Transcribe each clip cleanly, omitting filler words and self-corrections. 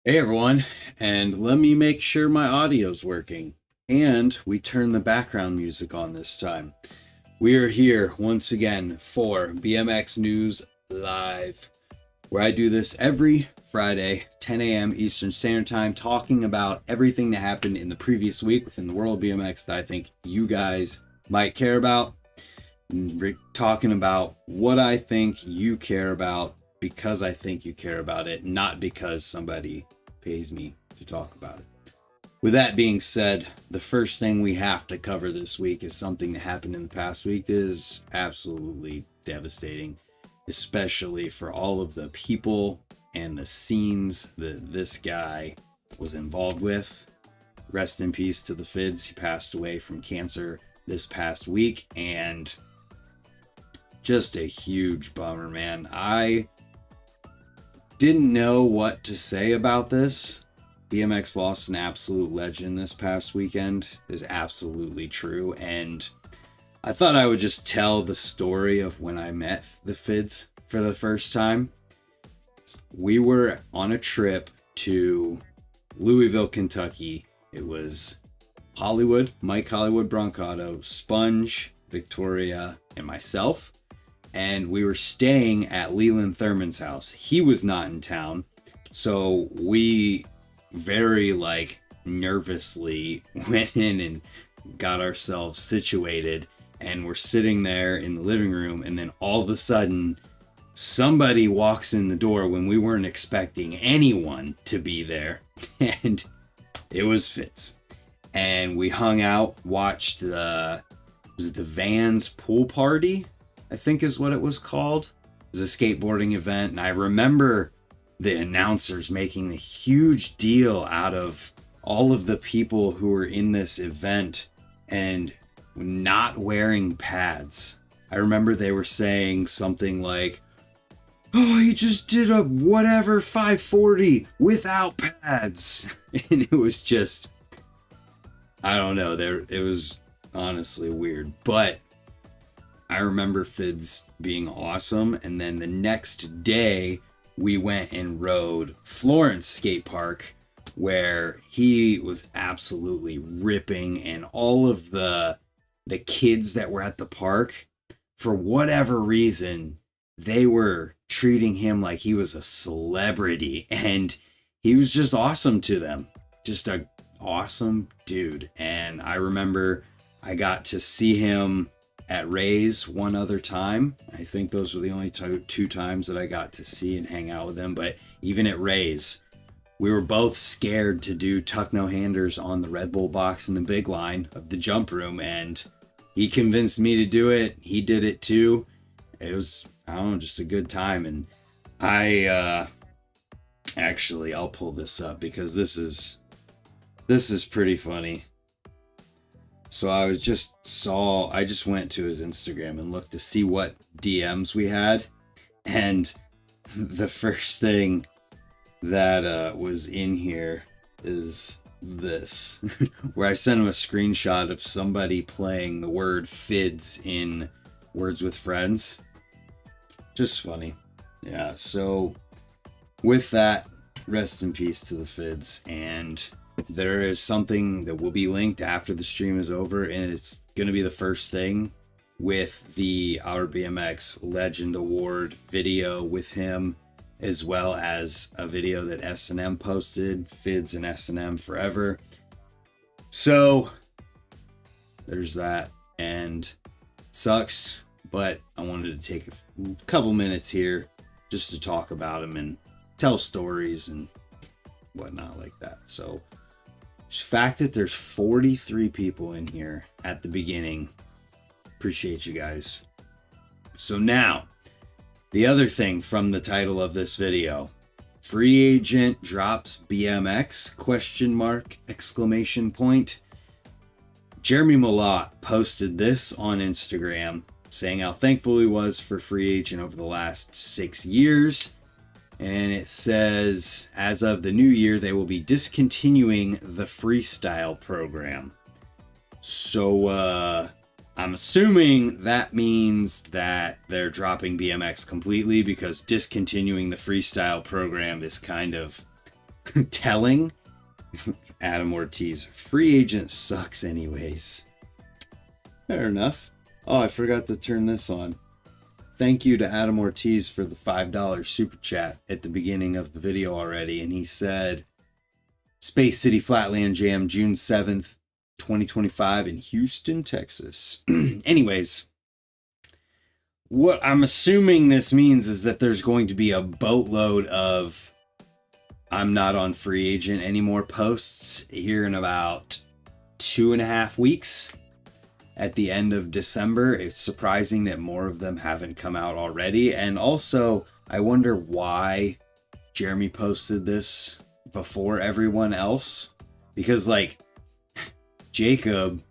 Hey everyone, and let me make sure my audio's working. And we turn the background music on this time. We are here once again for BMX News Live, where I do this every Friday, 10 a.m. Eastern Standard Time, talking about everything that happened in the previous week within the world of BMX that I think you guys might care about. Talking about what I think you care about because I think you care about it, not because somebody pays me to talk about it. With that being said, the first thing we have to cover this week is something that happened in the past week that is absolutely devastating, especially for all of the people and the scenes that this guy was involved with. Rest in peace to the Fids. He passed away from cancer this past week, and just a huge bummer, man. I didn't know what to say about this. BMX lost an absolute legend this past weekend. Is absolutely true. And I thought I would just tell the story of when I met the Fids for the first time. We were on a trip to Louisville, Kentucky. It was Hollywood, Mike Hollywood Brancato, Sponge, Victoria, and myself. And we were staying at Leland Thurman's house. He was not in town. So we very nervously went in and got ourselves situated. And we're sitting there in the living room. And then all of a sudden, somebody walks in the door when we weren't expecting anyone to be there. And it was Fids. And we hung out, watched the Vans pool party, I think is what it was called. It was a skateboarding event, and I remember the announcers making a huge deal out of all of the people who were in this event and not wearing pads. I remember they were saying something like, "Oh, he just did a whatever 540 without pads." And it was just, I don't know, it was honestly weird, but I remember Fids being awesome. And then the next day we went and rode Florence Skate Park, where he was absolutely ripping, and all of the kids that were at the park, for whatever reason, they were treating him like he was a celebrity, and he was just awesome to them. Just a awesome dude. And I remember I got to see him at Ray's one other time. I think those were the only two times that I got to see and hang out with him. But even at Ray's, we were both scared to do tuck no handers on the Red Bull box in the big line of the jump room, and he convinced me to do it. He did it too. It was, I don't know, just a good time. And I actually, I'll pull this up because this is pretty funny. So I just went to his Instagram and looked to see what DMs we had. And the first thing that was in here is this, where I sent him a screenshot of somebody playing the word Fids in Words with Friends. Just funny. Yeah, so with that, rest in peace to the Fids. And there is something that will be linked after the stream is over, and it's going to be the first thing with the Our BMX Legend Award video with him, as well as a video that S&M posted, Fids and S&M Forever. So there's that, and it sucks, but I wanted to take a couple minutes here just to talk about him and tell stories and whatnot like that. So the fact that there's 43 people in here at the beginning, appreciate you guys. So now, the other thing from the title of this video, free agent drops BMX, question mark, exclamation point. Jeremy Malott posted this on Instagram saying how thankful he was for free agent over the last 6 years. And it says, as of the new year, they will be discontinuing the freestyle program. So, I'm assuming that means that they're dropping BMX completely, because discontinuing the freestyle program is kind of telling Adam Ortiz, free agent sucks anyways. Fair enough. Oh, I forgot to turn this on. Thank you to Adam Ortiz for the $5 super chat at the beginning of the video already. And he said, Space City Flatland Jam, June 7th, 2025 in Houston, Texas. Anyways, what I'm assuming this means is that there's going to be a boatload of I'm not on free agent anymore posts here in about 2.5 weeks at the end of December. It's surprising that more of them haven't come out already. And also, I wonder why Jeremy posted this before everyone else. Because, like, Jacob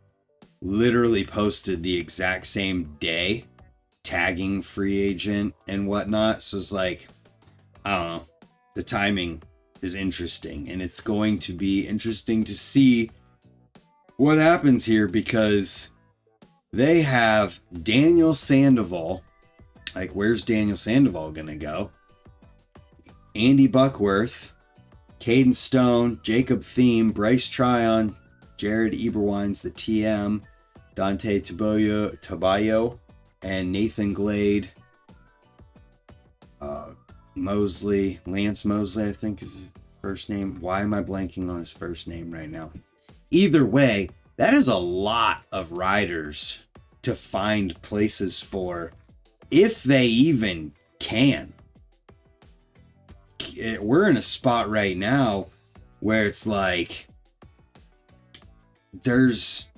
literally posted the exact same day, tagging free agent and whatnot. So it's like, I don't know. The timing is interesting, and it's going to be interesting to see what happens here, because they have Daniel Sandoval. Like, where's Daniel Sandoval gonna go? Andy Buckworth, Caden Stone, Jacob Thiem, Bryce Tryon, Jared Eberwines, the TM, Dante Tabayo, and Nathan Glade. Lance Mosley, I think is his first name. Why am I blanking on his first name right now? Either way, that is a lot of riders to find places for, if they even can. We're in a spot right now where it's like there's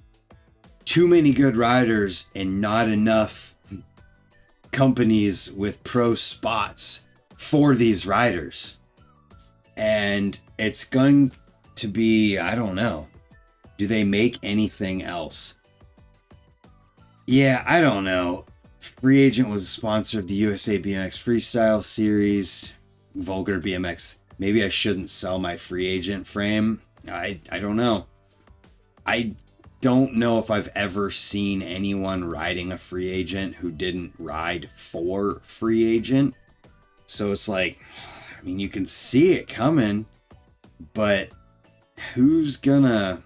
too many good riders and not enough companies with pro spots for these riders. And it's going to be, I don't know, do they make anything else? Yeah, I don't know. Free Agent was a sponsor of the USA BMX Freestyle Series, Vulgar BMX. Maybe I shouldn't sell my Free Agent frame. I don't know. I don't know if I've ever seen anyone riding a Free Agent who didn't ride for Free Agent. So it's like, I mean, you can see it coming, but who's gonna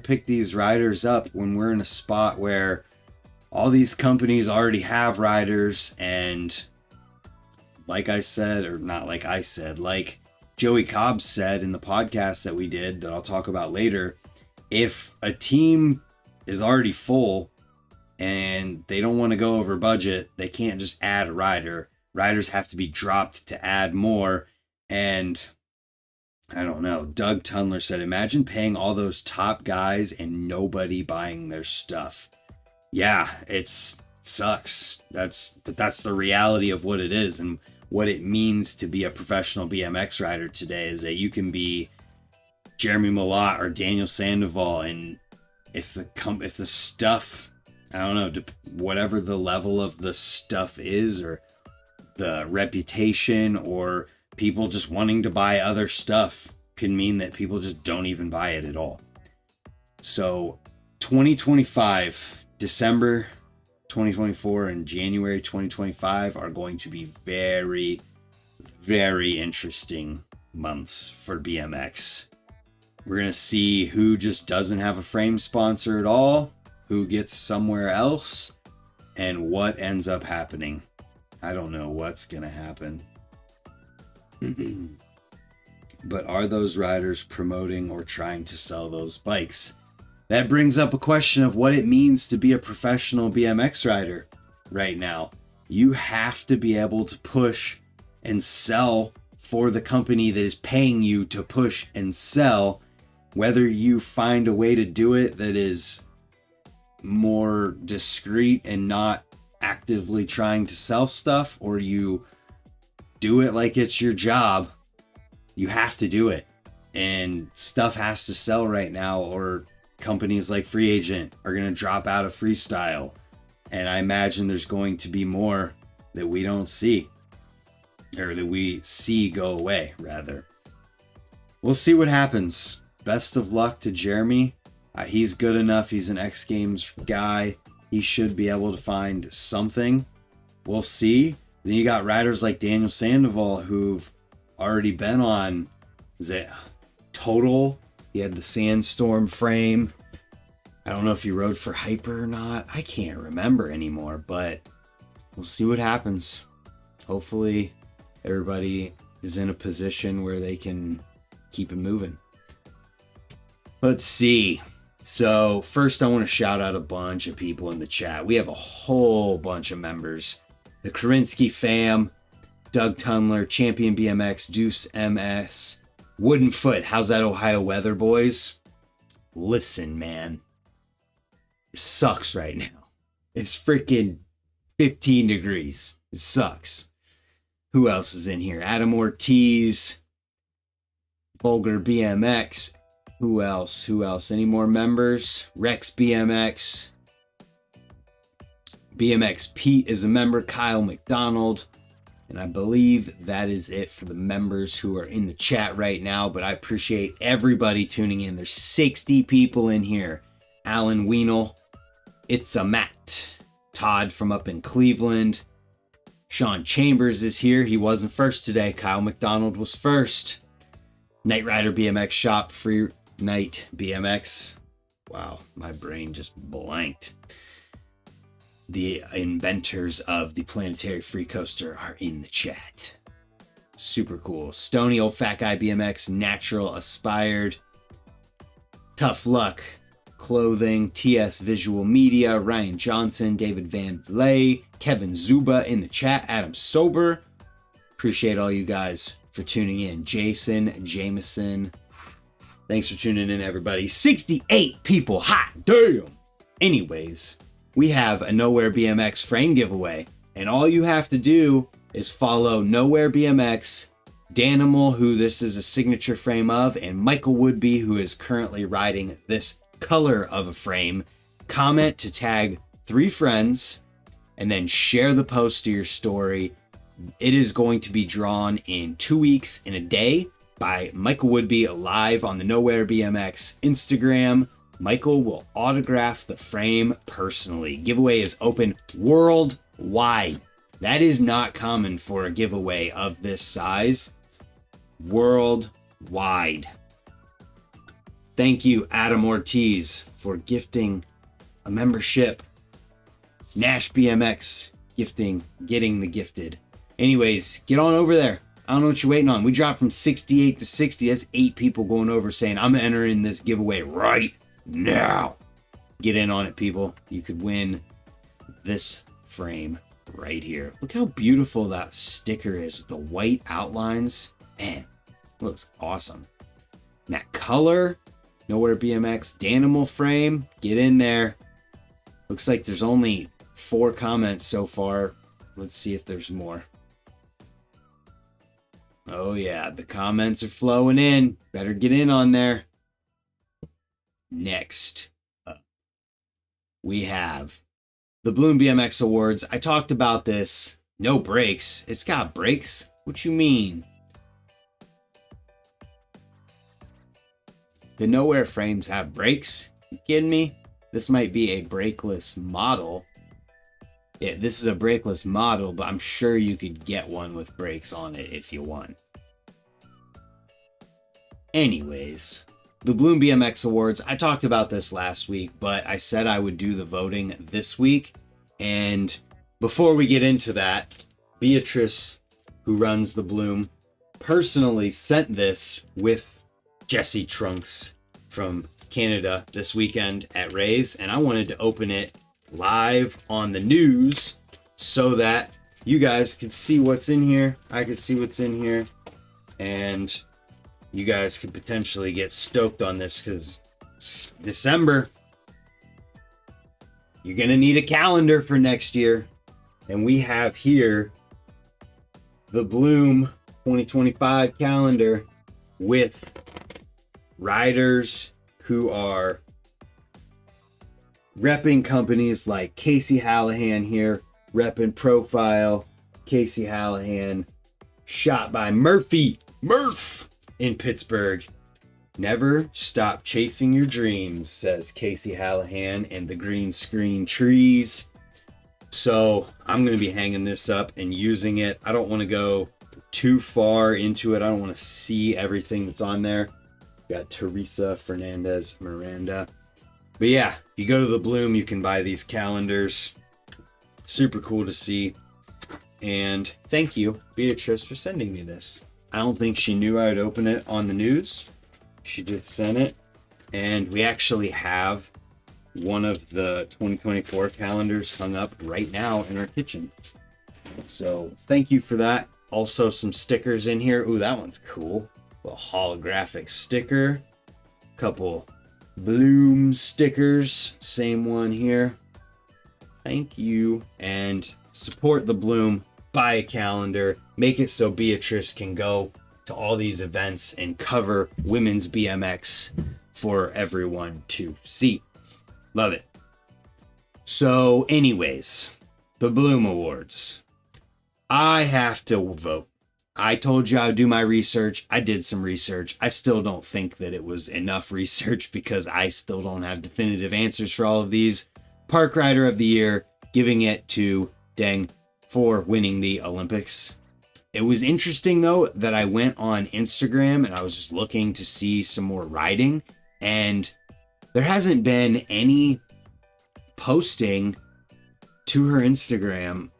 pick these riders up when we're in a spot where all these companies already have riders? And like I said, or not like I said, like Joey Cobb said in the podcast that we did, that I'll talk about later, if a team is already full and they don't want to go over budget, they can't just add a rider. Riders have to be dropped to add more. And I don't know. Doug Tunler said, imagine paying all those top guys and nobody buying their stuff. Yeah, it sucks. But that's the reality of what it is, and what it means to be a professional BMX rider today is that you can be Jeremy Malott or Daniel Sandoval, and if the stuff, I don't know, whatever the level of the stuff is, or the reputation, or people just wanting to buy other stuff, can mean that people just don't even buy it at all. So 2025, December 2024 and January 2025 are going to be very, very interesting months for BMX. We're going to see who just doesn't have a frame sponsor at all, who gets somewhere else, and what ends up happening. I don't know what's going to happen. But are those riders promoting or trying to sell those bikes? That brings up a question of what it means to be a professional BMX rider right now. You have to be able to push and sell for the company that is paying you to push and sell, whether you find a way to do it that is more discreet and not actively trying to sell stuff, or you do it like it's your job. You have to do it, and stuff has to sell right now, or companies like Free Agent are going to drop out of freestyle, and I imagine there's going to be more that we don't see, or that we see go away, rather. We'll see what happens. Best of luck to Jeremy. He's good enough. He's an X Games guy. He should be able to find something. We'll see. Then you got riders like Daniel Sandoval, who've already been on Is it Total? He had the Sandstorm frame. I don't know if he rode for Hyper or not. I can't remember anymore, but we'll see what happens. Hopefully everybody is in a position where they can keep it moving. Let's see. So first I want to shout out a bunch of people in the chat. We have a whole bunch of members. The Karinsky fam, Doug Tunler, Champion BMX, Deuce MS, Wooden Foot. How's that Ohio weather, boys? Listen, man. It sucks right now. It's freaking 15 degrees. It sucks. Who else is in here? Adam Ortiz, Vulgar BMX. Who else? Any more members? Rex BMX. BMX Pete is a member. Kyle McDonald. And I believe that is it for the members who are in the chat right now. But I appreciate everybody tuning in. There's 60 people in here. Alan Wienel. It's a Matt. Todd from up in Cleveland. Sean Chambers is here. He wasn't first today. Kyle McDonald was first. Knight Rider BMX Shop. Free Night BMX. Wow, my brain just blanked. The inventors of the Planetary Free Coaster are in the chat. Super cool. Stony Old Fat Guy BMX. Natural Aspired. Tough Luck Clothing. TS Visual Media. Ryan Johnson. David Van Vlay. Kevin Zuba in the chat. Adam Sober. Appreciate all you guys for tuning in. Jason Jameson. Thanks for tuning in, everybody. 68 people. Hot damn. Anyways, we have a Nowear BMX frame giveaway. And all you have to do is follow Nowear BMX, Danimal, who this is a signature frame of, and Michael Woodby, who is currently riding this color of a frame. Comment to tag 3 friends, and then share the post to your story. It is going to be drawn in 2 weeks in a day by Michael Woodby live on the Nowear BMX Instagram. Michael will autograph the frame personally. Giveaway is open worldwide. That is not common for a giveaway of this size. Worldwide. Thank you, Adam Ortiz, for gifting a membership. Nash BMX getting the gifted. Anyways, get on over there. I don't know what you're waiting on. We dropped from 68 to 60. That's 8 people going over saying, I'm entering this giveaway right now. Get in on it, people. You could win this frame right here. Look how beautiful that sticker is with the white outlines. Man, looks awesome. And that color, Nowear BMX Danimal frame. Get in there. Looks like there's only 4 comments so far. Let's see if there's more. Oh yeah, the comments are flowing in. Better get in on there. Next up, we have the Bloom BMX Awards. I talked about this. No brakes. It's got brakes? What you mean? The Nowear frames have brakes? You kidding me? This might be a brakeless model. Yeah, this is a brakeless model, but I'm sure you could get one with brakes on it if you want. Anyways, the Bloom BMX Awards. I talked about this last week, but I said I would do the voting this week. And before we get into that, Beatrice, who runs the Bloom, personally sent this with Jesse Trunks from Canada this weekend at Ray's, and I wanted to open it live on the news so that you guys could see what's in here. I could see what's in here, and you guys could potentially get stoked on this because it's December. You're gonna need a calendar for next year, and we have here the Bloom 2025 calendar with riders who are repping companies like Casey Hallahan here, repping Profile, Casey Hallahan, shot by Murph in Pittsburgh. Never stop chasing your dreams, says Casey Hallahan and the Green Screen Trees. So I'm going to be hanging this up and using it. I don't want to go too far into it. I don't want to see everything that's on there. Got Teresa Fernandez Miranda. But yeah, if you go to the Bloom, you can buy these calendars. Super cool to see. And thank you, Beatrice, for sending me this. I don't think she knew I would open it on the news. She just sent it. And we actually have one of the 2024 calendars hung up right now in our kitchen. So thank you for that. Also some stickers in here. Ooh, that one's cool. A holographic sticker. Couple Bloom stickers. Same one here. Thank you. And support the Bloom. Buy a calendar. Make it so Beatrice can go to all these events and cover women's BMX for everyone to see. Love it. So anyways, the Bloom Awards. I have to vote. I told you I would do my research. I did some research. I still don't think that it was enough research because I still don't have definitive answers for all of these. Park Rider of the Year, giving it to Deng for winning the Olympics. It was interesting though that I went on Instagram and I was just looking to see some more riding, and there hasn't been any posting to her Instagram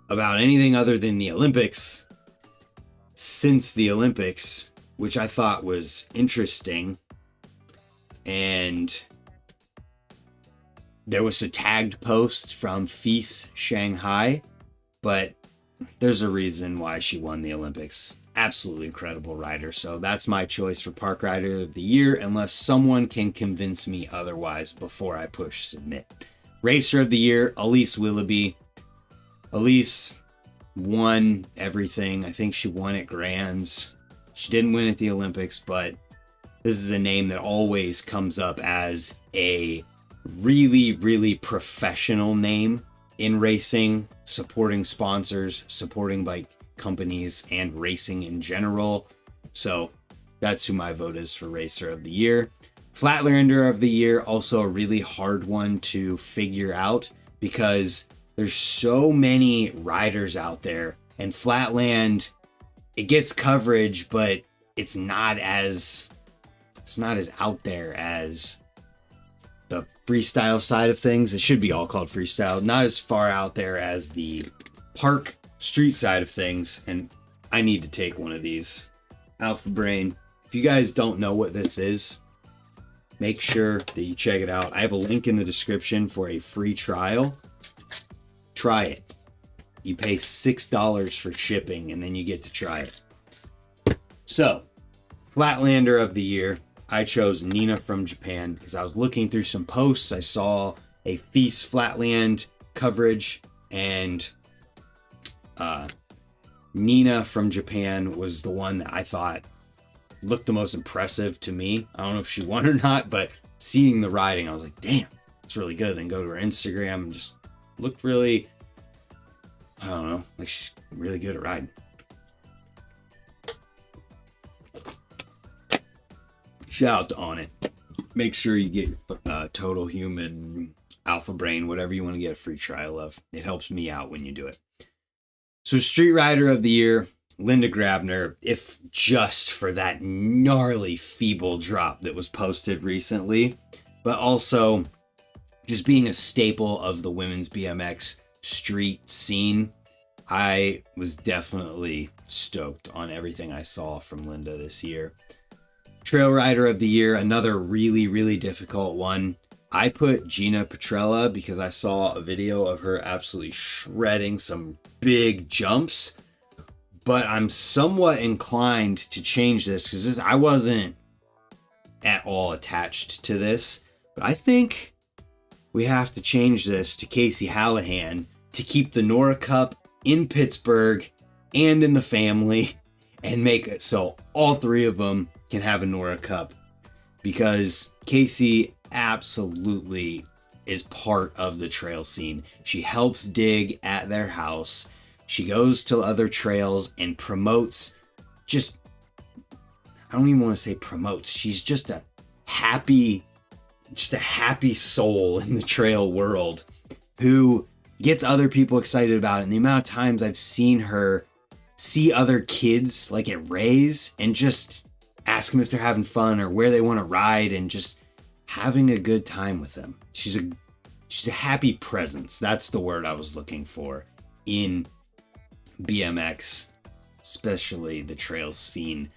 about anything other than the Olympics since the Olympics, which I thought was interesting. And there was a tagged post from Fids Shanghai, but there's a reason why she won the Olympics. Absolutely incredible rider. So that's my choice for Park Rider of the Year, unless someone can convince me otherwise before I push submit. Racer of the Year, Elise Willoughby. Elise won everything. I think she won at Grands. She didn't win at the Olympics, but this is a name that always comes up as a really, really professional name in racing, supporting sponsors, supporting bike companies, and racing in general. So that's who my vote is for Racer of the Year. Flatlander of the Year, also a really hard one to figure out because there's so many riders out there, and Flatland, it gets coverage, but it's not as out there as the freestyle side of things. It should be all called freestyle. Not as far out there as the park street side of things. And I need to take one of these. Alpha Brain. If you guys don't know what this is, make sure that you check it out. I have a link in the description for a free trial. Try it. You pay $6 for shipping and then you get to try it. So, Flatlander of the Year. I chose Nina from Japan because I was looking through some posts. I saw a Feast Flatland coverage, and Nina from Japan was the one that I thought looked the most impressive to me. I don't know if she won or not, but seeing the riding, I was like, damn, it's really good. Then go to her Instagram and just looked really, I don't know, like she's really good at riding. Shout out to On It. Make sure you get your Total Human, Alpha Brain, whatever you want to get a free trial of. It helps me out when you do it. So Street Rider of the Year, Linda Grabner, if just for that gnarly feeble drop that was posted recently, but also just being a staple of the women's BMX street scene. I was definitely stoked on everything I saw from Linda this year. Trail Rider of the Year, another really, really difficult one. I put Gina Petrella because I saw a video of her absolutely shredding some big jumps, but I'm somewhat inclined to change this because I wasn't at all attached to this, but I think we have to change this to Casey Hallahan to keep the Nora Cup in Pittsburgh and in the family and make it so all three of them can have a Nora Cup, because Casey absolutely is part of the trail scene. She helps dig at their house. She goes to other trails and promotes, just, I don't even want to say promotes. She's just a happy soul in the trail world who gets other people excited about it. And the amount of times I've seen her see other kids like at Ray's and just ask them if they're having fun or where they want to ride and just having a good time with them. She's a happy presence. That's the word I was looking for in BMX, especially the trails scene.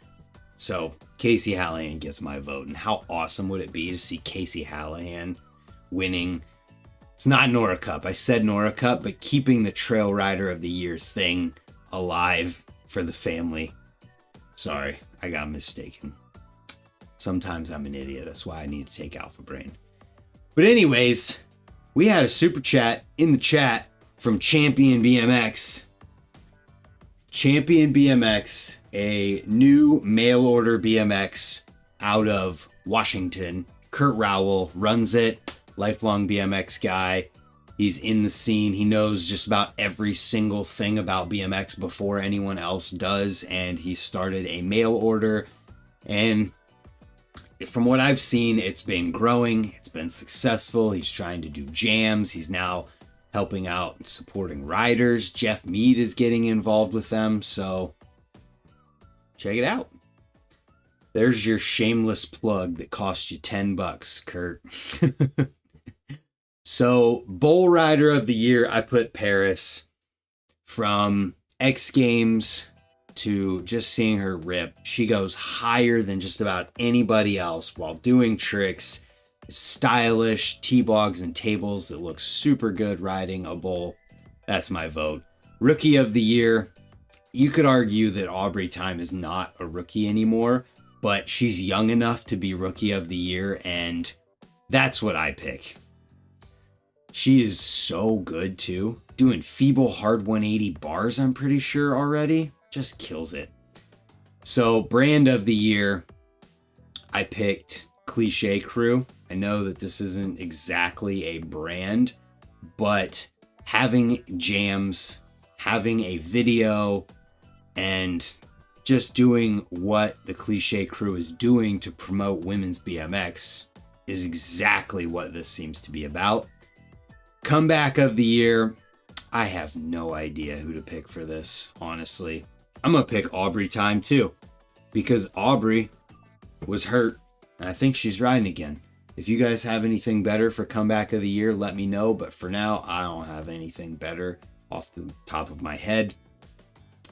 So Casey Hallahan gets my vote. And how awesome would it be to see Casey Hallahan winning? It's not Nora Cup. I said Nora Cup, but keeping the Trail Rider of the Year thing alive for the family. Sorry, I got mistaken. Sometimes I'm an idiot. That's why I need to take Alpha Brain. But anyways, we had a super chat in the chat from Champion BMX. Champion BMX, a new mail order BMX out of Washington. Kurt Rowell runs it, lifelong BMX guy. He's in the scene. He knows just about every single thing about BMX before anyone else does. And he started a mail order. And from what I've seen, it's been growing. It's been successful. He's trying to do jams. He's now helping out and supporting riders. Jeff Mead is getting involved with them. So check it out. There's your shameless plug that cost you $10, Kurt. So Bull Rider of the Year, I put Paris. From X Games to just seeing her rip, she goes higher than just about anybody else while doing tricks. Stylish T-bogs and tables that look super good riding a bull. That's my vote. Rookie of the Year, you could argue that Aubrey Time is not a rookie anymore, but she's young enough to be Rookie of the Year, and that's what I pick. She is so good too. Doing feeble hard 180 bars, I'm pretty sure already. Just kills it. So brand of the year, I picked Cliche Crew. I know that this isn't exactly a brand, but having jams, having a video, and just doing what the Cliche Crew is doing to promote women's BMX is exactly what this seems to be about. Comeback of the year, I have no idea who to pick for this, honestly. I'm going to pick Aubrey Time too, because Aubrey was hurt, and I think she's riding again. If you guys have anything better for comeback of the year, let me know, but for now, I don't have anything better off the top of my head.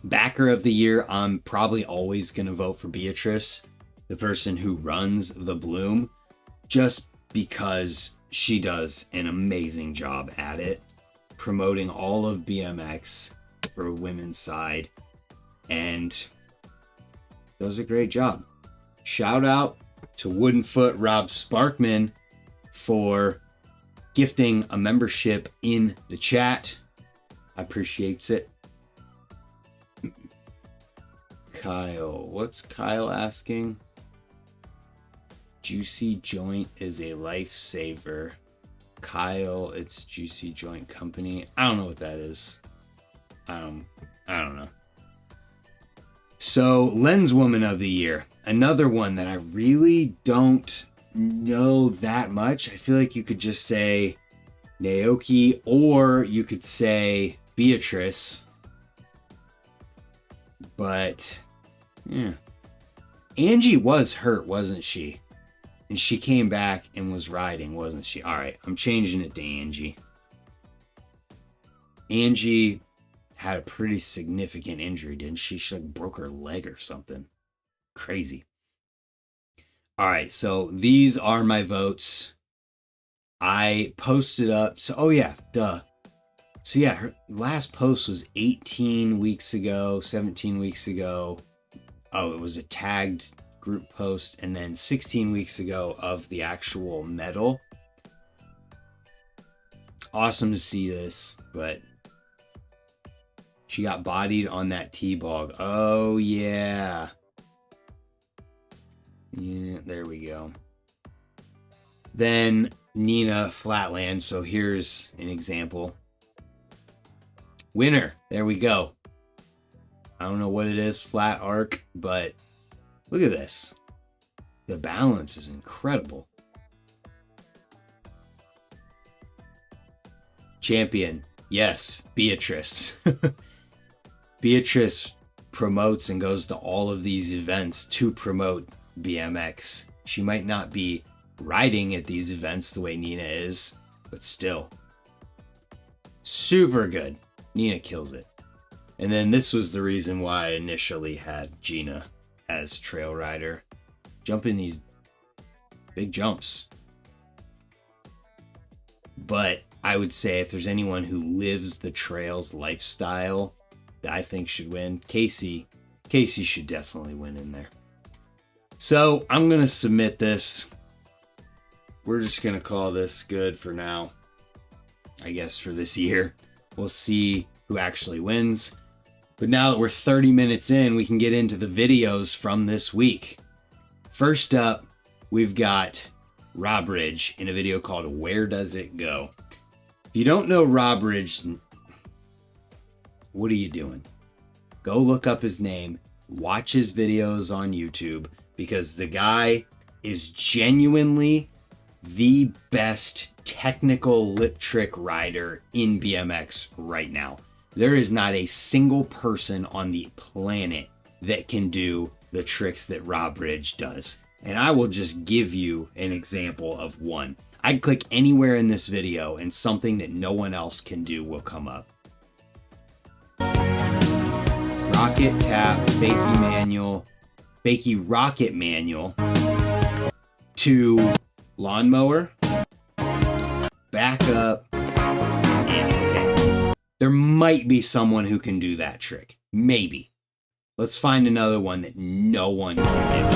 Backer of the year, I'm probably always going to vote for Beatrice, the person who runs the Bloom, just because she does an amazing job at it, promoting all of BMX for women's side, and does a great job. Shout out to Woodenfoot Rob Sparkman for gifting a membership in the chat. I appreciates it. Kyle, what's Kyle asking? Juicy Joint is a lifesaver. Kyle, it's Juicy Joint Company. I don't know what that is. I don't know. So, Lenswoman of the Year. Another one that I really don't know that much. I feel like you could just say Naoki, or you could say Beatrice. But, yeah. Angie was hurt, wasn't she? And she came back and was riding, wasn't she? All right, I'm changing it to Angie. Angie had a pretty significant injury, didn't she? She like broke her leg or something. Crazy. All right, so these are my votes. I posted up. So, oh yeah, duh. So yeah, her last post was 18 weeks ago, 17 weeks ago. Oh, it was a tagged group post, and then 16 weeks ago of the actual medal. Awesome to see this, but she got bodied on that T-bog. Oh yeah. Yeah, there we go. Then Nina Flatland. So here's an example. Winner. There we go. I don't know what it is, flat arc, but look at this. The balance is incredible. Champion. Yes, Beatrice. Beatrice promotes and goes to all of these events to promote BMX. She might not be riding at these events the way Nina is, but still. Super good. Nina kills it. And then this was the reason why I initially had Gina as trail rider. Jumping these big jumps. But I would say if there's anyone who lives the trails lifestyle that I think should win, Casey should definitely win in there. So I'm going to submit this. We're just going to call this good for now. I guess for this year. We'll see who actually wins. But now that we're 30 minutes in, we can get into the videos from this week. First up, we've got Rob Ridge in a video called Where Does It Go? If you don't know Rob Ridge, what are you doing? Go look up his name, watch his videos on YouTube, because the guy is genuinely the best technical lip trick rider in BMX right now. There is not a single person on the planet that can do the tricks that Rob Ridge does. And I will just give you an example of one. I'd click anywhere in this video and something that no one else can do will come up. Rocket tap, fakie rocket manual to lawnmower, back up, and okay. There might be someone who can do that trick. Maybe. Let's find another one that no one can do.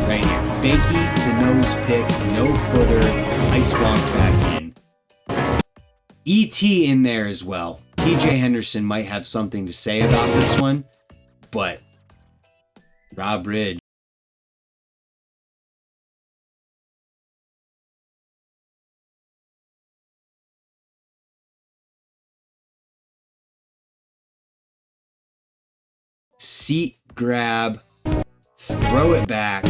Right here. Fakie to nose pick, no footer, ice bonk back in. ET in there as well. TJ Henderson might have something to say about this one, but Rob Ridge. Seat grab, throw it back,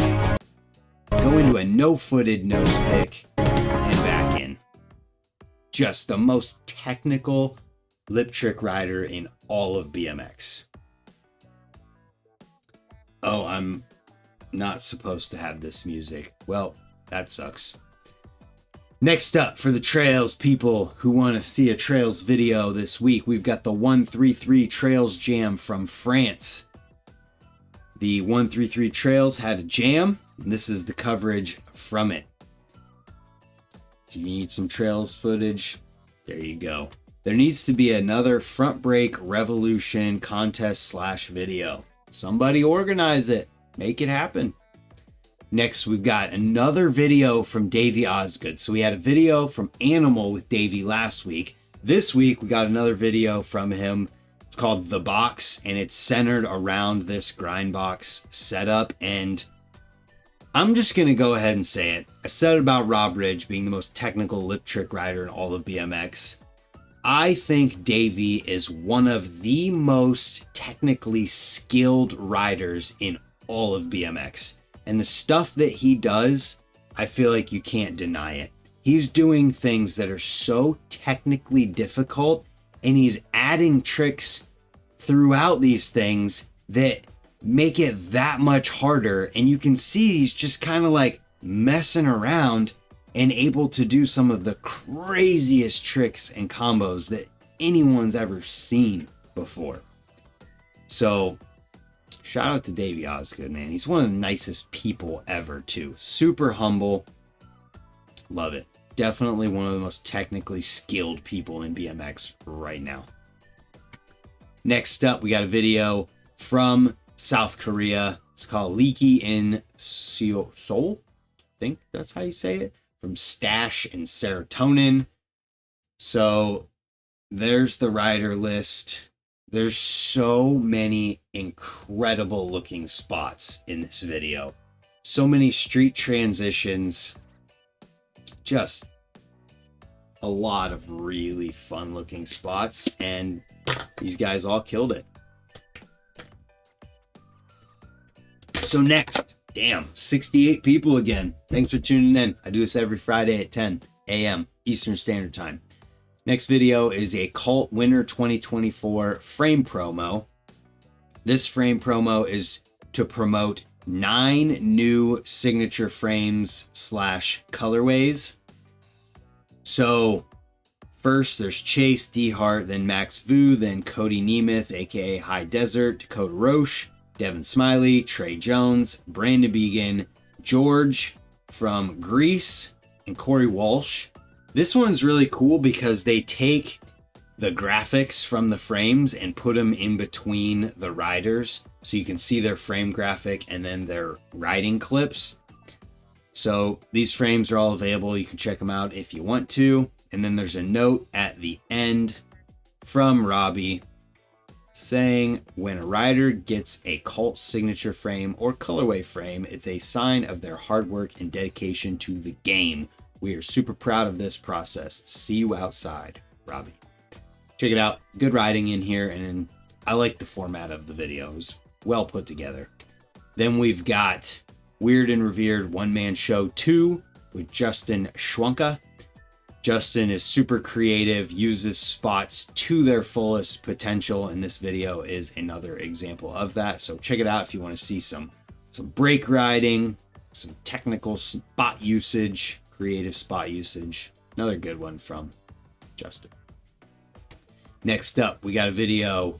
go into a no-footed nose pick, and back in. Just the most technical lip trick rider in all of BMX. Oh, I'm not supposed to have this music. Well, that sucks. Next up, for the Trails people who want to see a Trails video this week, we've got the 133 Trails Jam from France. The 133 Trails had a jam, and this is the coverage from it. If you need some Trails footage, there you go. There needs to be another Front Brake Revolution contest / video. Somebody organize it. Make it happen. Next, we've got another video from Davey Osgood. So we had a video from Animal with Davey last week. This week, we got another video from him. It's called The Box, and it's centered around this grind box setup. And I'm just going to go ahead and say it. I said it about Rob Ridge being the most technical lip trick rider in all of BMX. I think Davey is one of the most technically skilled riders in all of BMX. And the stuff that he does, I feel like you can't deny it. He's doing things that are so technically difficult, and he's adding tricks throughout these things that make it that much harder. And you can see he's just kind of like messing around and able to do some of the craziest tricks and combos that anyone's ever seen before. So shout out to Davey Osgood, man. He's one of the nicest people ever, too. Super humble. Love it. Definitely one of the most technically skilled people in BMX right now. Next up, we got a video from South Korea. It's called Leaky in Seoul. I think that's how you say it. From Stash and Serotonin. So there's the rider list. There's so many incredible looking spots in this video. So many street transitions. Just a lot of really fun looking spots. And these guys all killed it. So next, damn, 68 people again. Thanks for tuning in. I do this every Friday at 10 a.m. Eastern Standard Time. Next video is a Cult Winter 2024 frame promo. This frame promo is to promote 9 new signature frames / colorways. So first there's Chase D Hart, then Max Vu, then Cody Nemeth, aka High Desert, Dakota Roche, Devin Smiley, Trey Jones, Brandon Began, George from Greece, and Corey Walsh. This one's really cool because they take the graphics from the frames and put them in between the riders so you can see their frame graphic and then their riding clips. So these frames are all available. You can check them out if you want to. And then there's a note at the end from Robbie saying, when a rider gets a cult signature frame or colorway frame, it's a sign of their hard work and dedication to the game. We are super proud of this process. See you outside, Robbie. Check it out. Good riding in here, and I like the format of the video. It was well put together. Then we've got Weird and Revered One Man Show 2 with Justin Schwanka. Justin is super creative, uses spots to their fullest potential, and this video is another example of that. So check it out if you want to see some brake riding, some technical spot usage, creative spot usage. Another good one from Justin. Next up, we got a video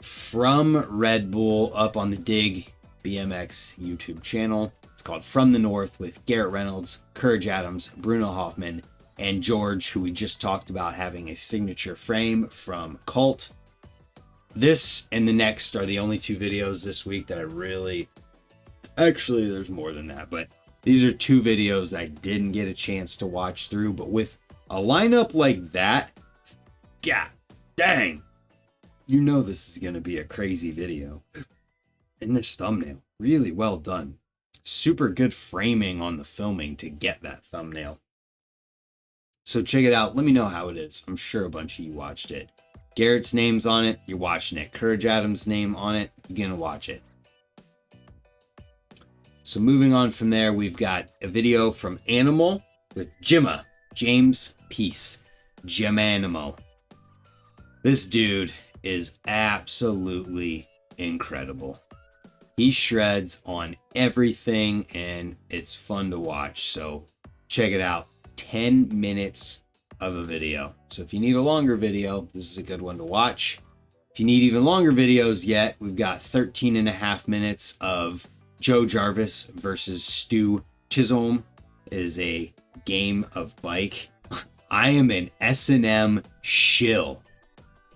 from Red Bull up on the Dig BMX YouTube channel. It's called From the North with Garrett Reynolds, Courage Adams, Bruno Hoffman, and George, who we just talked about having a signature frame from Cult. This and the next are the only 2 videos this week that I really... Actually, there's more than that, but these are 2 videos I didn't get a chance to watch through. But with a lineup like that, God dang, you know this is going to be a crazy video. And this thumbnail, really well done. Super good framing on the filming to get that thumbnail. So check it out. Let me know how it is. I'm sure a bunch of you watched it. Garrett's name's on it. You're watching it. Courage Adams' name on it. You're going to watch it. So moving on from there, we've got a video from Animal with Jimma, James Peace, Jimanimo. This dude is absolutely incredible. He shreds on everything and it's fun to watch. So check it out. 10 minutes of a video. So if you need a longer video, this is a good one to watch. If you need even longer videos yet, we've got 13.5 minutes of Joe Jarvis versus Stu Chisholm. It is a game of bike. I am an S&M shill,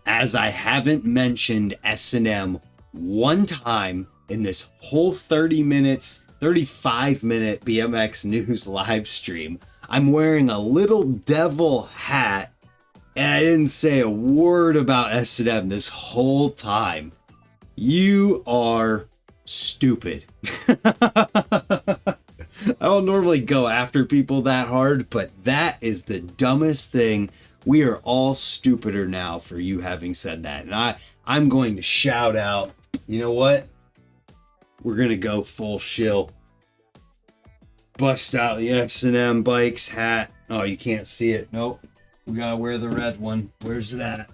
as I haven't mentioned S&M one time in this whole 35 minute BMX news live stream. I'm wearing a little devil hat and I didn't say a word about S&M this whole time. You are stupid. I don't normally go after people that hard, but that is the dumbest thing. We are all stupider now for you having said that. And I'm going to shout out, you know what? We're going to go full shill. Bust out the S&M Bikes hat. Oh, you can't see it. Nope. We gotta wear the red one. Where's it at?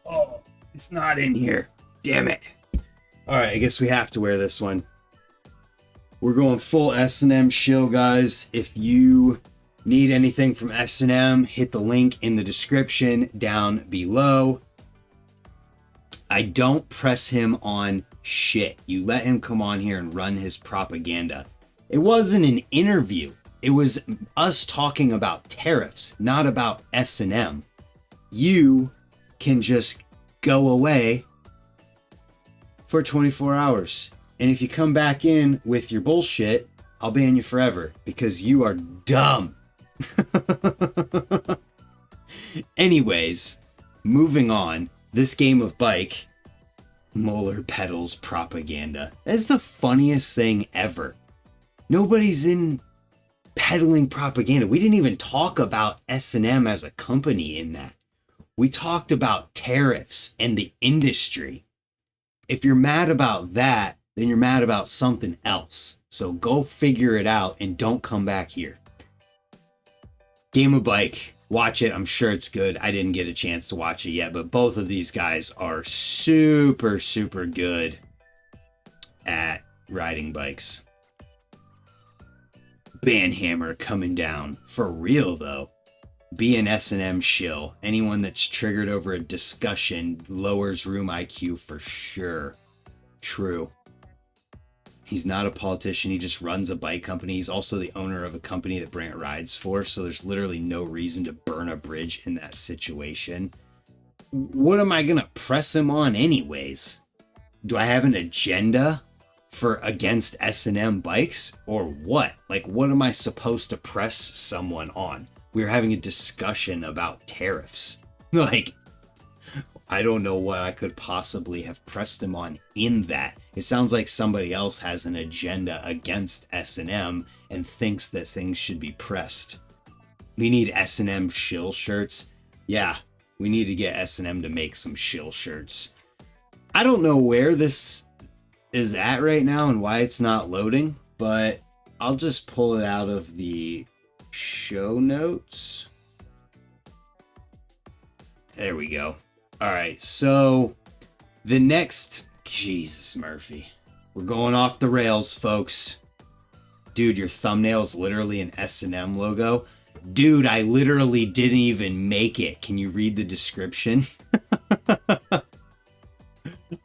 Oh, it's not in here. Damn it. All right, I guess we have to wear this one. We're going full S&M shill, guys. If you need anything from S&M, hit the link in the description down below. I don't press him on shit. You let him come on here and run his propaganda. It wasn't an interview. It was us talking about tariffs, not about S&M. You can just go away for 24 hours. And if you come back in with your bullshit, I'll ban you forever because you are dumb. Anyways, moving on. This game of bike, Molar pedals propaganda. That's the funniest thing ever. Nobody's in peddling propaganda. We didn't even talk about S&M as a company in that. We talked about tariffs and the industry. If you're mad about that, then you're mad about something else. So go figure it out and don't come back here. Game of bike Watch it. I'm sure it's good. I didn't get a chance to watch it yet, but both of these guys are super, super good at riding bikes. Banhammer coming down. For real, though. Be an S&M shill. Anyone that's triggered over a discussion lowers room IQ for sure. True. He's not a politician. He just runs a bike company. He's also the owner of a company that Brant rides for. So there's literally no reason to burn a bridge in that situation. What am I going to press him on anyways? Do I have an agenda for against S&M bikes or what? Like, what am I supposed to press someone on? We were having a discussion about tariffs. Like, I don't know what I could possibly have pressed him on in that. It sounds like somebody else has an agenda against S&M and thinks that things should be pressed. We need S&M shill shirts. Yeah, we need to get S&M to make some shill shirts. I don't know where this is at right now and why it's not loading, but I'll just pull it out of the show notes. There we go. All right, so the next, Jesus Murphy, we're going off the rails, folks. Dude, your thumbnail's literally an S&M logo. Dude, I literally didn't even make it. Can you read the description?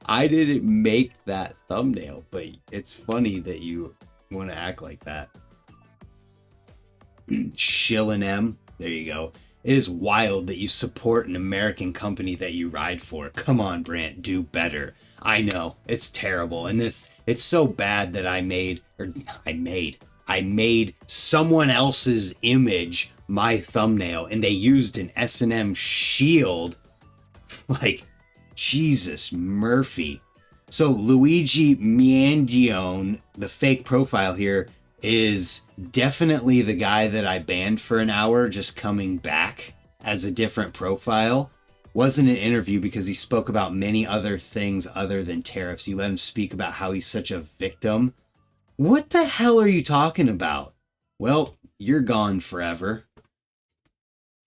I didn't make that thumbnail, but it's funny that you want to act like that. Shillin' M. There you go. It is wild that you support an American company that you ride for. Come on, Brant, do better. I know, it's terrible. And it's so bad that I made someone else's image my thumbnail and they used an S&M shield. Like, Jesus Murphy. So Luigi Miangione, the fake profile here, is definitely the guy that I banned for an hour, just coming back as a different profile. Wasn't an interview because he spoke about many other things other than tariffs. You let him speak about how he's such a victim. What the hell are you talking about? Well, you're gone forever.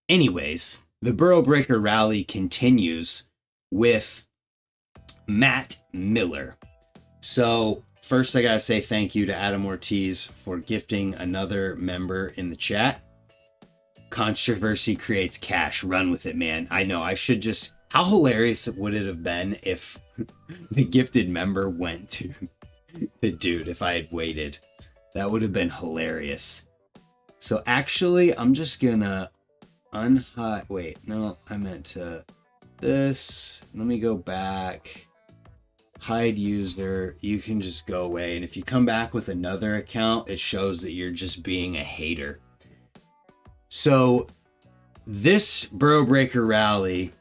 Anyways, the Borough Breaker rally continues with Matt Miller. So first, I gotta say thank you to Adam Ortiz for gifting another member in the chat. Controversy creates cash. Run with it, man. I know, I should just... How hilarious would it have been if the gifted member went to the dude if I had waited? That would have been hilarious. So actually, I'm just gonna unhide... Wait, no, I meant to... This. Let me go back. Hide user, you can just go away. And if you come back with another account, it shows that you're just being a hater. So this Borough Breaker rally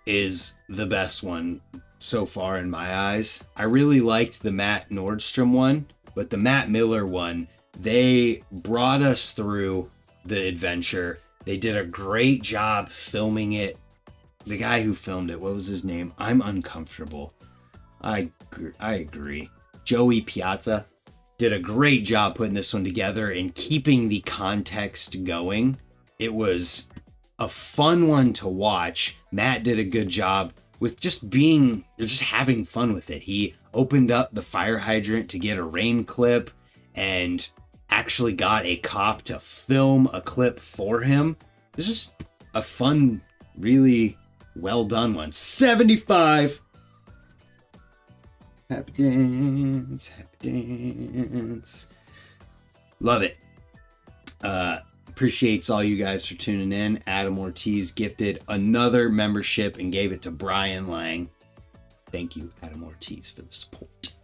is the best one so far in my eyes. I really liked the Matt Nordstrom one, but the Matt Miller one, they brought us through the adventure. They did a great job filming it. The guy who filmed it, what was his name? I'm uncomfortable. I agree. Joey Piazza did a great job putting this one together and keeping the context going. It was a fun one to watch. Matt did a good job with just having fun with it. He opened up the fire hydrant to get a rain clip and actually got a cop to film a clip for him. It was just a fun, really well done one. 75. Happy dance, happy dance. Love it. Appreciates all you guys for tuning in. Adam Ortiz gifted another membership and gave it to Brian Lang. Thank you, Adam Ortiz, for the support.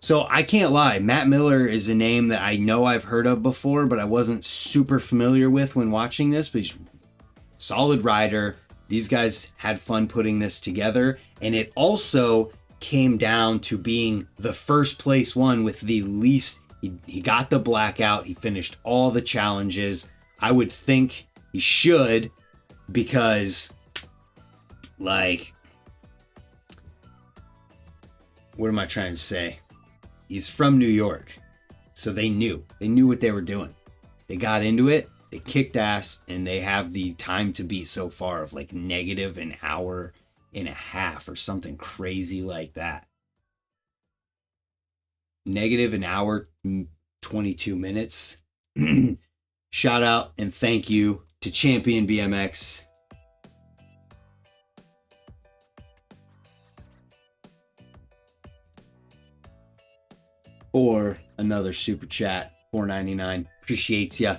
So I can't lie, Matt Miller is a name that I know I've heard of before, but I wasn't super familiar with when watching this, but he's a solid rider. These guys had fun putting this together, and it also came down to being the first place one with the least. He got the blackout. He finished all the challenges. I would think he should, because, like, what am I trying to say? He's from New York, so they knew what they were doing. They got into it. They kicked ass, and they have the time to beat so far of like negative an hour and a half or something crazy like that. Negative an hour, 22 minutes. Shout out and thank you to Champion BMX. Or another super chat, $4.99. Appreciates ya.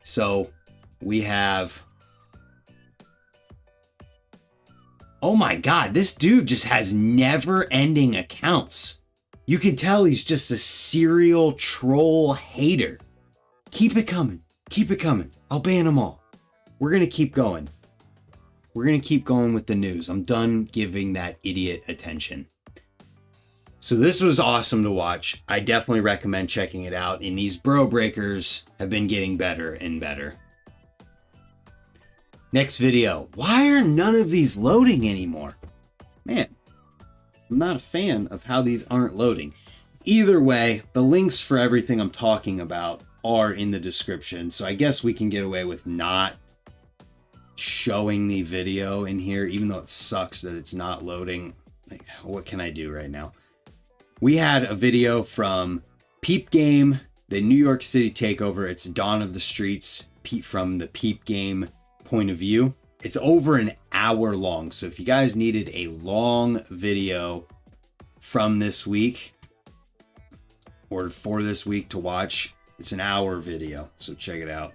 So we have, oh my God, this dude just has never ending accounts. You can tell he's just a serial troll hater. Keep it coming. Keep it coming. I'll ban them all. We're going to keep going. We're going to keep going with the news. I'm done giving that idiot attention. So this was awesome to watch. I definitely recommend checking it out. And these bro breakers have been getting better and better. Next video. Why are none of these loading anymore? Man, I'm not a fan of how these aren't loading. Either way, the links for everything I'm talking about are in the description. So I guess we can get away with not showing the video in here, even though it sucks that it's not loading. Like, what can I do right now? We had a video from Peep Game, the New York City takeover. It's Dawn of the Streets from the Peep Game point of view. It's over an hour long. So if you guys needed a long video from this week or for this week to watch, it's an hour video. So check it out.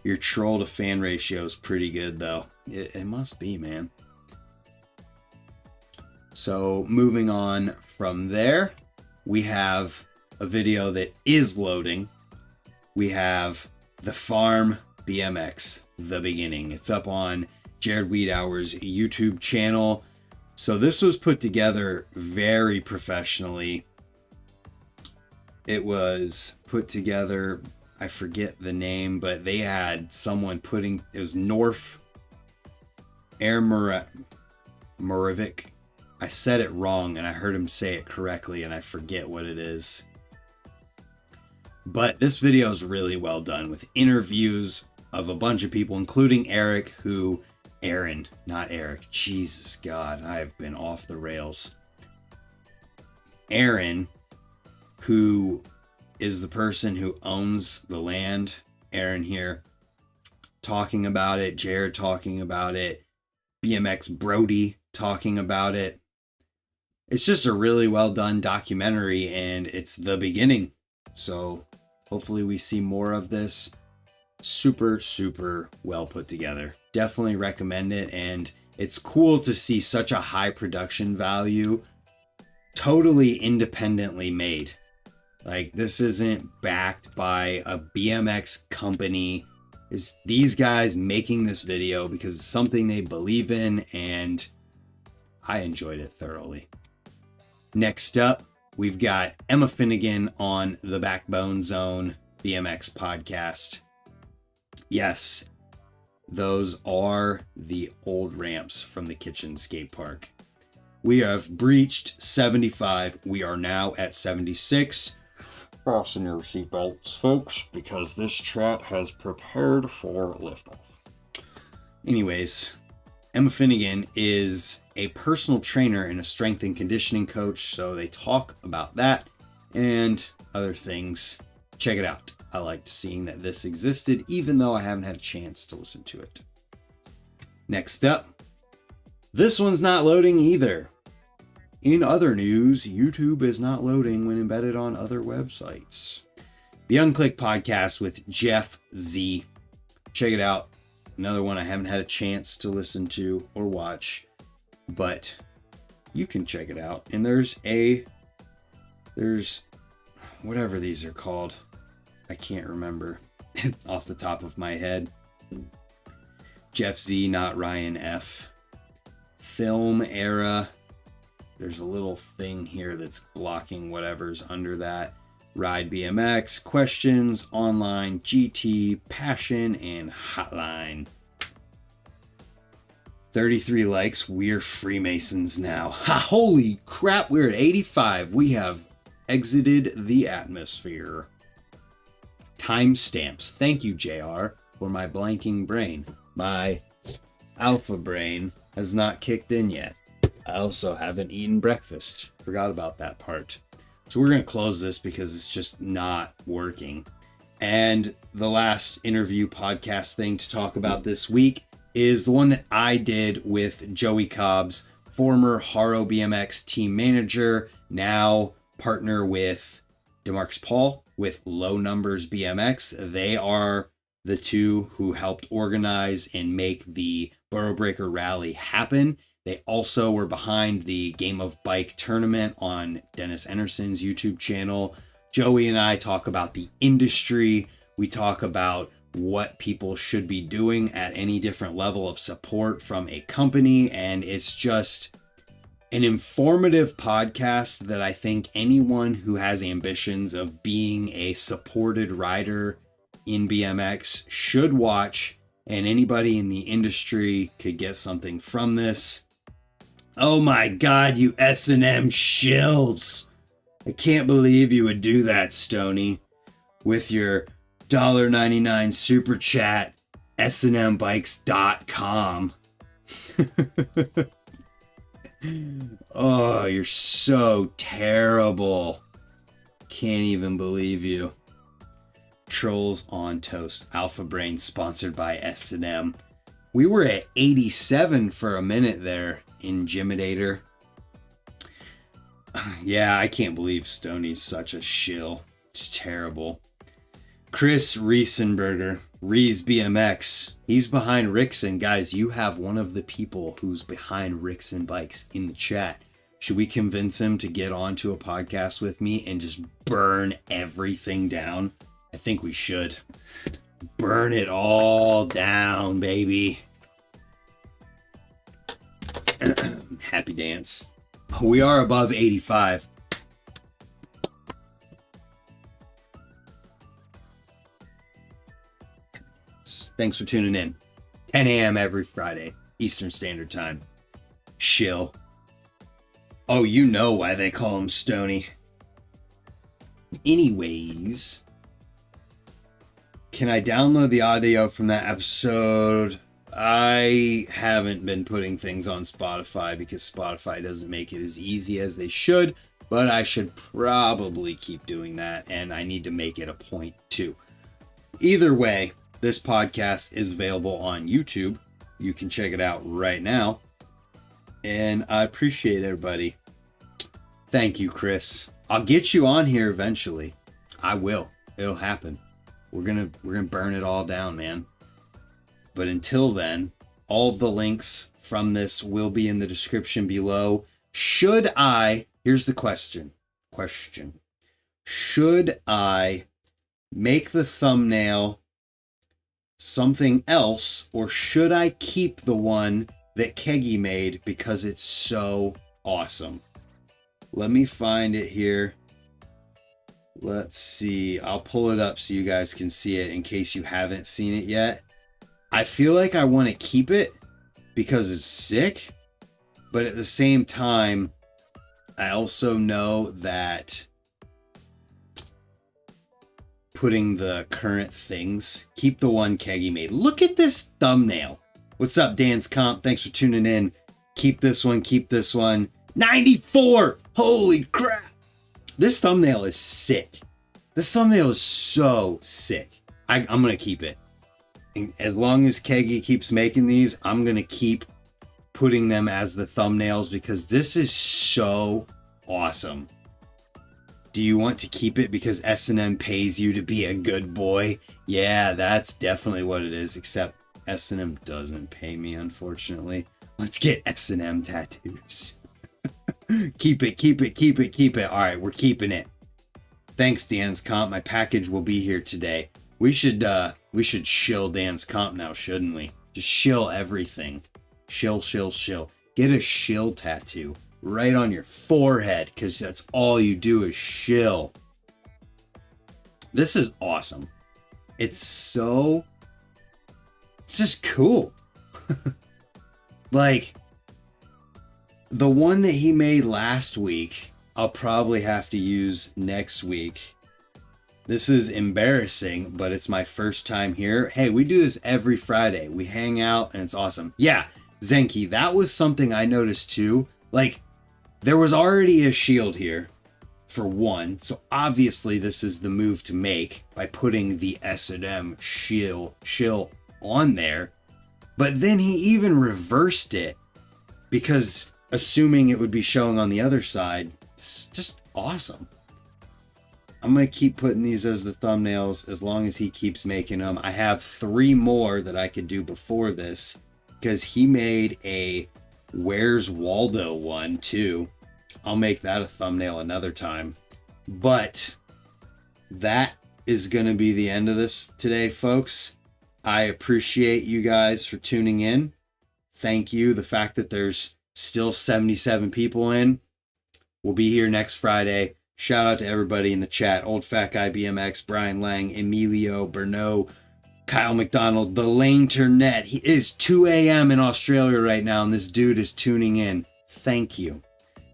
Your troll to fan ratio is pretty good though. It must be, man. So moving on from there, we have a video that is loading. We have the Farm BMX, the beginning. It's up on Jared Wiedauer's YouTube channel. So this was put together very professionally. It was put together, I forget the name, but they had someone putting, it was North Air Moravik. I said it wrong and I heard him say it correctly and I forget what it is. But this video is really well done with interviews of a bunch of people, including Aaron, not Eric. Jesus God, I've been off the rails. Aaron, who is the person who owns the land. Aaron here talking about it. Jared talking about it. BMX Brody talking about it. It's just a really well done documentary and it's the beginning. So hopefully we see more of this. Super, super well put together. Definitely recommend it. And it's cool to see such a high production value totally independently made. Like, this isn't backed by a BMX company. It's these guys making this video because it's something they believe in, and I enjoyed it thoroughly. Next up, we've got Emma Finnegan on the Backbone Zone BMX podcast. Yes, those are the old ramps from the Kitchen Skate Park. We have breached 75. We are now at 76. Fasten your seatbelts, folks, because this chat has prepared for liftoff. Anyways, Emma Finnegan is a personal trainer and a strength and conditioning coach, so they talk about that and other things. Check it out. I liked seeing that this existed, even though I haven't had a chance to listen to it. Next up, this one's not loading either. In other news, YouTube is not loading when embedded on other websites. The Unclick podcast with Jeff Z. Check it out. Another one I haven't had a chance to listen to or watch, but you can check it out. And there's whatever these are called. I can't remember off the top of my head. Jeff Z, not Ryan F. Film era. There's a little thing here that's blocking whatever's under that. Ride BMX, questions, online, GT, passion, and hotline. 33 likes. We're Freemasons now. Ha, holy crap, we're at 85. We have exited the atmosphere. Timestamps. Thank you, JR. for my blanking brain. My alpha brain has not kicked in yet. I also haven't eaten breakfast. Forgot about that part. So we're going to close this because it's just not working. And the last interview podcast thing to talk about this week is the one that I did with Joey Cobbs, former Borough BMX team manager, now partner with DeMarcus Paul with Low Numbers BMX. They are the two who helped organize and make the Borough Breaker Rally happen. They also were behind the Game of Bike tournament on Dennis Enerson's YouTube channel. Joey and I talk about the industry. We talk about what people should be doing at any different level of support from a company. And it's just an informative podcast that I think anyone who has ambitions of being a supported rider in BMX should watch. And anybody in the industry could get something from this. Oh my God, you S&M shills. I can't believe you would do that, Stoney, with your $1.99 super chat, snmbikes.com. Oh, you're so terrible. Can't even believe you. Trolls on Toast, Alpha Brain, sponsored by S&M. We were at 87 for a minute there, Intimidator. Yeah, I can't believe Stoney's such a shill. It's terrible. Chris Riesenberger, Rees BMX. He's behind Rickson. Guys, you have one of the people who's behind Rickson Bikes in the chat. Should we convince him to get onto a podcast with me and just burn everything down? I think we should. Burn it all down, baby. Happy dance. We are above 85. Thanks for tuning in. 10 a.m. every Friday, Eastern Standard Time. Shill. Oh, you know why they call him Stoney. Anyways, can I download the audio from that episode? I haven't been putting things on Spotify because Spotify doesn't make it as easy as they should, but I should probably keep doing that, and I need to make it a point too. Either way, this podcast is available on YouTube. You can check it out right now, and I appreciate everybody. Thank you, Chris. I'll get you on here eventually. I will. It'll happen. We're gonna burn it all down, man. But until then, all of the links from this will be in the description below. Here's the question. Should I make the thumbnail something else, or should I keep the one that Keggy made because it's so awesome? Let me find it here. Let's see. I'll pull it up so you guys can see it in case you haven't seen it yet. I feel like I want to keep it because it's sick, but at the same time, I also know that putting the current things, keep the one Keggy made. Look at this thumbnail. What's up, Dan's Comp? Thanks for tuning in. Keep this one, keep this one. 94! Holy crap! This thumbnail is sick. This thumbnail is so sick. I'm going to keep it. As long as Keggy keeps making these, I'm going to keep putting them as the thumbnails because this is so awesome. Do you want to keep it because S&M pays you to be a good boy? Yeah, that's definitely what it is, except S&M doesn't pay me, unfortunately. Let's get S&M tattoos. Keep it, keep it, keep it, keep it. All right, we're keeping it. Thanks, Dan's Comp. My package will be here today. We should shill Dan's Comp now, shouldn't we? Just shill everything. Shill, shill, shill. Get a shill tattoo right on your forehead, because that's all you do is shill. This is awesome. It's just cool. Like, the one that he made last week, I'll probably have to use next week. This is embarrassing, but it's my first time here. Hey, we do this every Friday. We hang out and it's awesome. Yeah, Zenki, that was something I noticed too. Like, there was already a shield here, for one. So obviously this is the move to make by putting the S&M shill on there. But then he even reversed it because assuming it would be showing on the other side. It's just awesome. I'm going to keep putting these as the thumbnails as long as he keeps making them. I have 3 more that I could do before this because he made a Where's Waldo one too. I'll make that a thumbnail another time. But that is going to be the end of this today, folks. I appreciate you guys for tuning in. Thank you. The fact that there's still 77 people in. We'll be here next Friday. Shout out to everybody in the chat. Old Fat Guy BMX, Brian Lang, Emilio, Bernot, Kyle McDonald, the Lanternet. It is 2 a.m. in Australia right now, and this dude is tuning in. Thank you.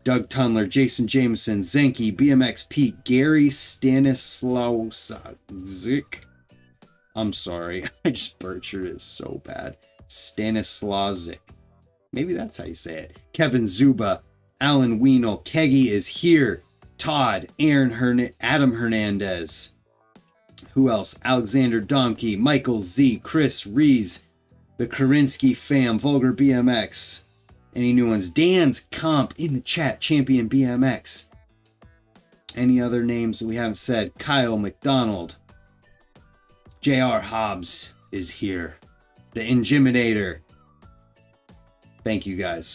Doug Tunler, Jason Jameson, Zenki, BMX Pete, Gary Stanislawczyk. I'm sorry. I just butchered it so bad. Stanislawczyk. Maybe that's how you say it. Kevin Zuba, Alan Wienel, Keggy is here. Todd, Adam Hernandez. Who else? Alexander Domke, Michael Z, Chris Rees, the Karinsky fam, Vulgar BMX. Any new ones? Dan's Comp in the chat, Champion BMX. Any other names that we haven't said? Kyle McDonald. JR Hobbs is here. The Ingiminator. Thank you guys.